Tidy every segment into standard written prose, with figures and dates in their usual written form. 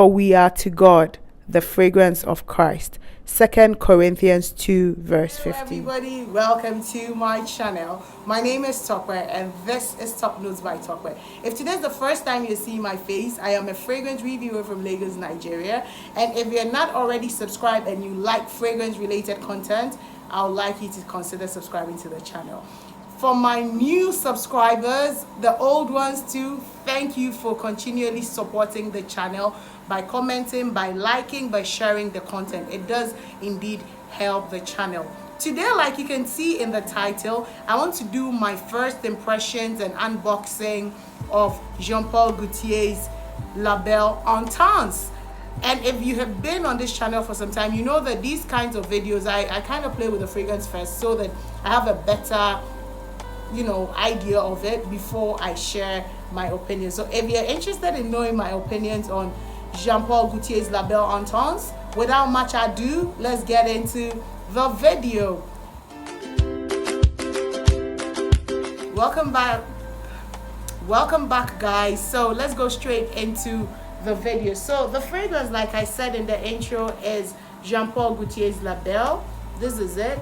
for we are to God the fragrance of Christ. 2 Corinthians 2 verse 15. Hello everybody, welcome to my channel. My name is Tokwe and this is Top Notes by Tokwe. If today's the first time you see my face, I am a fragrance reviewer from Lagos, Nigeria. And if you're not already subscribed and you like fragrance related content, I would like you to consider subscribing to the channel. For my new subscribers, the old ones too, thank you for continually supporting the channel by commenting, by liking, by sharing the content. It does indeed help the channel. Today, like you can see in the title, I want to do my first impressions and unboxing of Jean-Paul Gaultier's Belle Intense. And if you have been on this channel for some time, you know that these kinds of videos, I kind of play with the fragrance first so that I have a better idea of it before I share my opinion. So if you're interested in knowing my opinions on Jean-Paul Gaultier's Belle Intense, without much ado, let's get into the video. Welcome back guys. So let's go straight into the video. So the fragrance, like I said in the intro, is Jean-Paul Gaultier's Belle. This is it.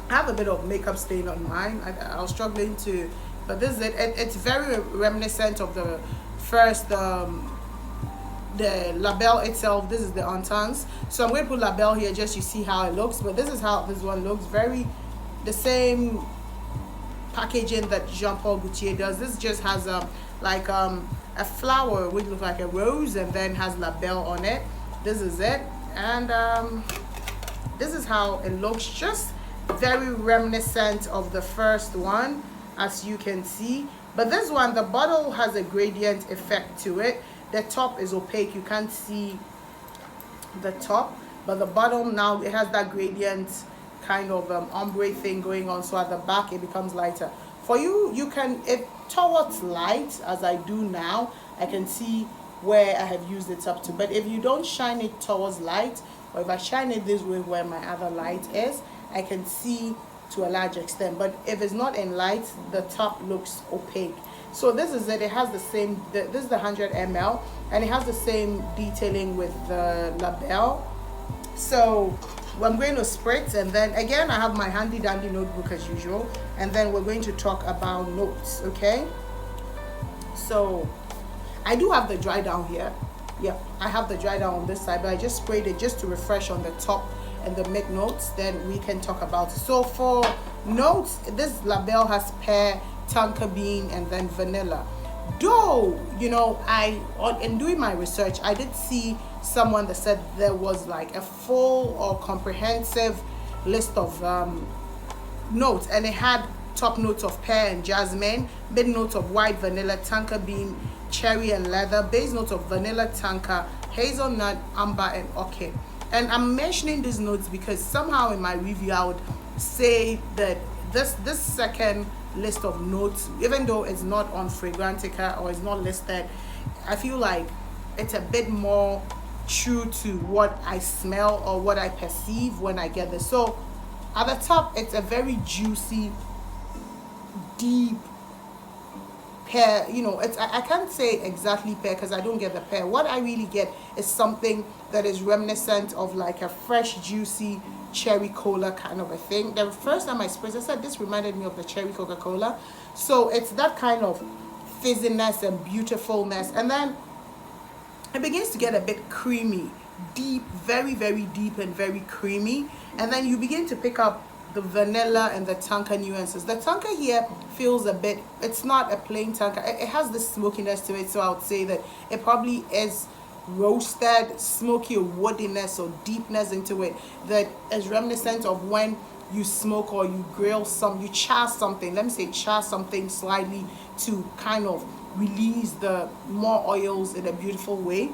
I have a bit of makeup stain on mine. I was struggling to, but this is it. It's very reminiscent of the first, the Belle itself. This is the Intense. So I'm going to put Belle here just to see how it looks. But this is how this one looks. Very the same packaging that Jean-Paul Gaultier does. This just has a flower which looks like a rose and then has Belle on it. This is it, and this is how it looks. Just very reminiscent of the first one, as you can see. But this one, the bottle has a gradient effect to it. The top is opaque, you can't see the top, but the bottom now, it has that gradient kind of ombre thing going on, so at the back it becomes lighter. For you can, if towards light, as I do now, I can see where I have used it up to. But if you don't shine it towards light, or if I shine it this way where my other light is, I can see to a large extent. But if it's not in light, the top looks opaque. So this is it. It has the same, this is the 100 ml, and it has the same detailing with the Belle. So I'm going to spritz, and then again I have my handy dandy notebook as usual, and then we're going to talk about notes. Okay, so I do have the dry down here. Yeah, I have the dry down on this side, but I just sprayed it just to refresh on the top and the mid notes. Then we can talk about it. So for notes, this Belle has pear, tonka bean, and then vanilla. Though in doing my research, I did see someone that said there was like a full or comprehensive list of notes, and it had top notes of pear and jasmine, mid notes of white vanilla, tonka bean, cherry and leather, base notes of vanilla, tonka, hazelnut, amber, and orchid. And I'm mentioning these notes because somehow in my review I would say that this second list of notes, even though it's not on Fragrantica or it's not listed, I feel like it's a bit more true to what I smell or what I perceive when I get this. So at the top, it's a very juicy, deep pear. I can't say exactly pear because I don't get the pear. What I really get is something that is reminiscent of like a fresh, juicy cherry cola kind of a thing. The first time I sprayed, I said this reminded me of the cherry Coca-Cola. So it's that kind of fizziness and beautifulness, and then it begins to get a bit creamy, deep, very, very deep and very creamy. And then you begin to pick up the vanilla and the tonka nuances. The tonka here feels a bit, it's not a plain tonka. It has this smokiness to it, so I would say that it probably is roasted, smoky woodiness or deepness into it that is reminiscent of when you smoke or you grill you char something, let me say char something slightly to kind of release the more oils in a beautiful way.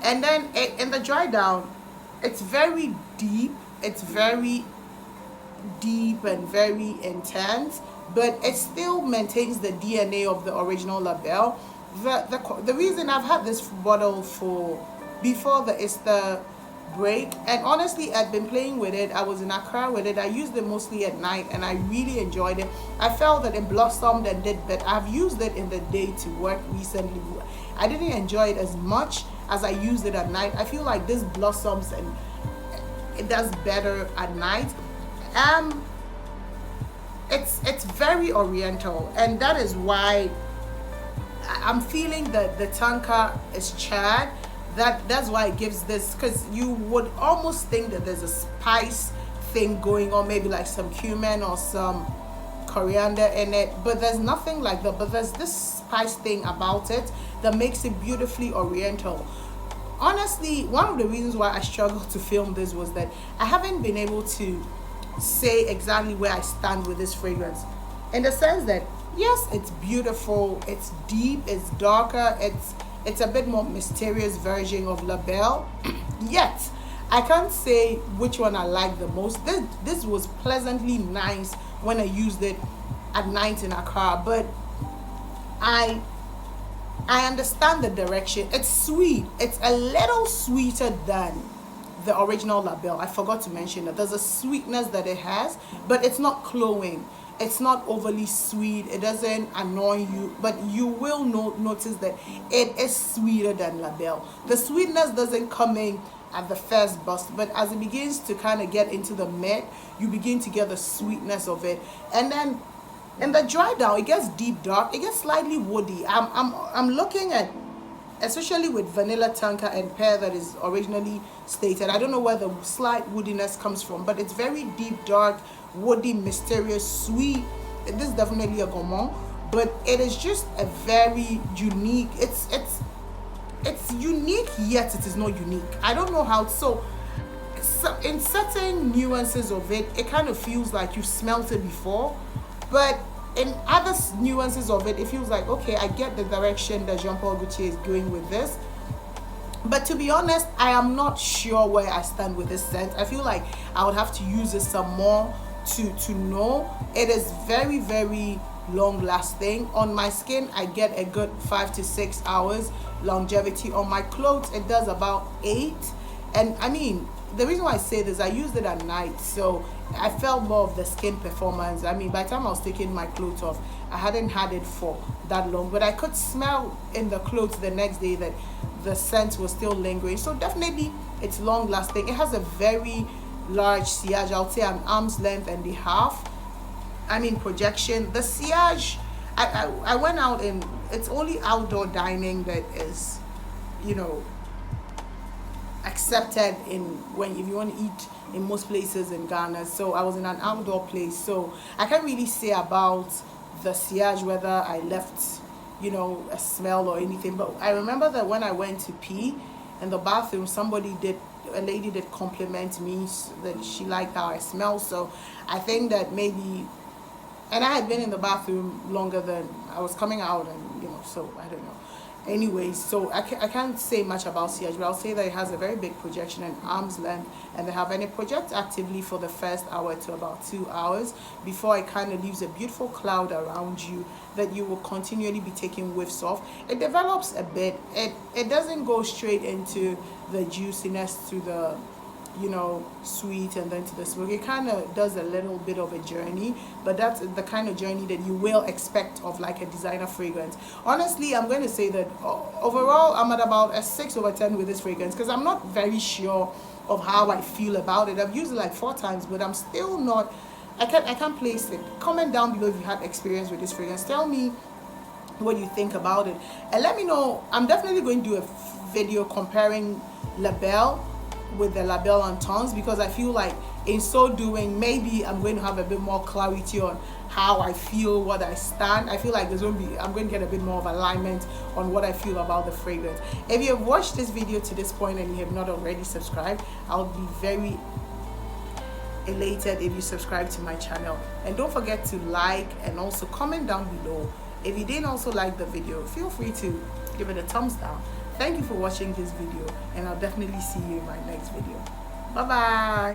And then in the dry down, it's very deep, it's very deep and very intense, but it still maintains the DNA of the original Belle. The reason I've had this bottle for before the Easter break, and honestly I've been playing with it. I was in Accra with it. I used it mostly at night and I really enjoyed it. I felt that it blossomed and did, but I've used it in the day to work recently. I didn't enjoy it as much as I used it at night. I feel like this blossoms and it does better at night. It's very oriental, and that is why I'm feeling that the tanka is charred. That's why it gives this, because you would almost think that there's a spice thing going on, maybe like some cumin or some coriander in it, but there's nothing like that. But there's this spice thing about it that makes it beautifully oriental. Honestly, one of the reasons why I struggled to film this was that I haven't been able to say exactly where I stand with this fragrance, in the sense that yes, it's beautiful, it's deep, it's darker, it's a bit more mysterious version of La Belle. Yet I can't say which one I like the most. This was pleasantly nice when I used it at night in a car, but I understand the direction. It's sweet. It's a little sweeter than the original La Belle. I forgot to mention that there's a sweetness that it has, but it's not cloying. It's not overly sweet. It doesn't annoy you, but you will notice that it is sweeter than La Belle. The sweetness doesn't come in at the first burst, but as it begins to kind of get into the mid, you begin to get the sweetness of it, and then in the dry down, it gets deep dark. It gets slightly woody. I'm looking at, especially with vanilla tanka and pear that is originally stated. I don't know where the slight woodiness comes from, but it's very deep, dark, woody, mysterious, sweet. This is definitely a gourmand, but it is just a very unique. It's unique, yet it is not unique. I don't know how. So in certain nuances of it, it kind of feels like you've smelt it before, but in other nuances of it, it feels like, okay, I get the direction that Jean-Paul Gaultier is going with this. But to be honest, I am not sure where I stand with this scent. I feel like I would have to use it some more to know. It is very, very long lasting. On my skin, I get a good 5 to 6 hours longevity. On my clothes, it does about 8. And I mean, the reason why I say this, I used it at night, so I felt more of the skin performance. I mean, by the time I was taking my clothes off, I hadn't had it for that long, but I could smell in the clothes the next day that the scent was still lingering. So definitely it's long lasting. It has a very large sillage. I'll say an arm's length and a half. I mean, projection. The sillage, I went out, and it's only outdoor dining that is, you know, accepted in when if you want to eat in most places in Ghana. So I was in an outdoor place, so I can't really say about the sillage whether I left, you know, a smell or anything. But I remember that when I went to pee in the bathroom, a lady did compliment me that she liked how I smell. So I think that maybe, and I had been in the bathroom longer than I was coming out, and you know, so I don't know. Anyways, so I can't say much about sillage, but I'll say that it has a very big projection and arm's length, and it projects actively for the first hour to about 2 hours before it kind of leaves a beautiful cloud around you that you will continually be taking whiffs of. It develops a bit. It doesn't go straight into the juiciness to the, you know, sweet and then to the smoke. It kind of does a little bit of a journey, but that's the kind of journey that you will expect of like a designer fragrance. Honestly, I'm going to say that overall I'm at about a 6 over 10 with this fragrance, because I'm not very sure of how I feel about it. I've used it like 4 times, but I'm still not, I can't place it. Comment down below if you had experience with this fragrance. Tell me what you think about it, and let me know. I'm definitely going to do a video comparing La Belle with the La Belle en Tons, because I feel like in so doing, maybe I'm going to have a bit more clarity on how I feel, what I stand. I feel like I'm going to get a bit more of alignment on what I feel about the fragrance. If you have watched this video to this point and you have not already subscribed, I'll be very elated if you subscribe to my channel. And don't forget to like and also comment down below. If you didn't also like the video, feel free to give it a thumbs down. Thank you for watching this video, and I'll definitely see you in my next video. Bye bye.